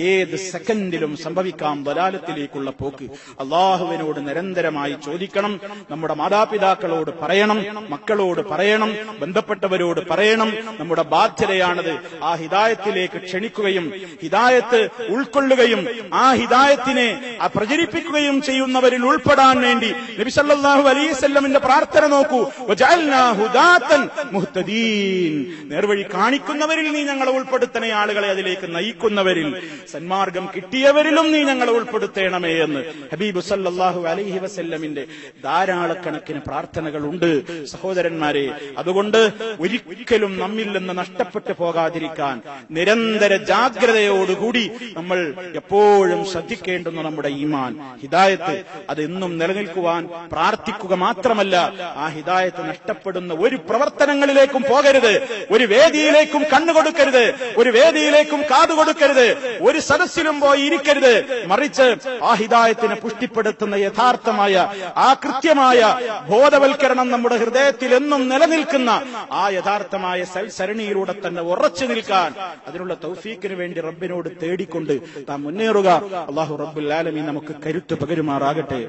ഏത് സെക്കൻഡിലും സംഭവിക്കാം ദലാലത്തിലേക്കുള്ള പോക്ക്. അള്ളാഹുവിനോട് നിരന്തരമായി ചോദിക്കണം. നമ്മുടെ മാതാപിതാക്കളോട് പറയണം, മക്കളോട് പറയണം, ബന്ധപ്പെട്ടവരോട് പറയണം. നമ്മുടെ ബാധ്യതയാണത്. ആ ഹിദായത്തിലേക്ക് ക്ഷണിക്കുകയും ഹിദായത്ത് ഉൾക്കൊള്ളുകയും ആ ഹിദായത്തിനെ പ്രചരിപ്പിക്കുകയും ചെയ്യുന്നവരിൽ ഉൾപ്പെടാൻ വേണ്ടി നബി സല്ലല്ലാഹു അലൈഹി വസല്ലമിന്റെ പ്രാർത്ഥന നോക്കൂ. വജഅൽനാ ഹുദാതൻ മുഹ്തദീൻ. നേർവഴി കാണിക്കുന്നവരിൽ നീ ഞങ്ങളെ ഉൾപ്പെടുത്തണേ, ആളുകളെ അതിലേക്ക് നയിക്കുന്നവരിൽ, സന്മാർഗം കിട്ടിയവരിലും നീ ഞങ്ങളെ ഉൾപ്പെടുത്തണമേ എന്ന് ഹബീബ് സല്ലല്ലാഹു അലൈഹി വസല്ലമിന്റെ ധാരാളക്കണക്കിന് പ്രാർത്ഥനകളുണ്ട് സഹോദരന്മാരെ. അതുകൊണ്ട് ഒരിക്കലും നമ്മിൽ നിന്ന് നഷ്ടപ്പെട്ടു പോകാതിരിക്കാൻ നിരന്തര ജാഗ്രതയോടുകൂടി നമ്മൾ എപ്പോഴും ശ്രദ്ധിക്കേണ്ടുന്ന നമ്മുടെ ഈമാൻ, ഹിദായത്ത്, അതെന്നും നിലനിൽക്കുവാൻ പ്രാർത്ഥിക്കുക മാത്രമല്ല, ആ ഹിദായത്ത് നഷ്ടപ്പെടുന്ന ഒരു പ്രവർത്തനങ്ങളിലേക്കും പോകരുത്, ഒരു വേദിയിലേക്കും കണ്ണുകൊടുക്കരുത്, ഒരു വേദിയിലേക്കും കാതുകൊടുക്കരുത്, ഒരു സദസ്സിലും പോയി ഇരിക്കരുത്. മറിച്ച് ആ ഹിദായത്തിനെ പുഷ്ടിപ്പെടുത്തുന്ന യഥാർത്ഥമായ ആ കൃത്യമായ ബോധവൽക്കരണം നമ്മുടെ ഹൃദയത്തിൽ എന്നും നിലനിൽക്കുന്ന ആ യഥാർത്ഥമായ സൽസരണിയിലൂടെ തന്നെ ഉറച്ചു നിൽക്കാൻ അതിനുള്ള തൗഫീക്കിന് വേണ്ടി റബ്ബിനോട് തേടിക്കൊണ്ട് താൻ മുന്നേറുക. അല്ലാഹു റബ്ബുൽ ആലമീൻ നമുക്ക് കരുത്ത് പകരുമാറാകട്ടെ.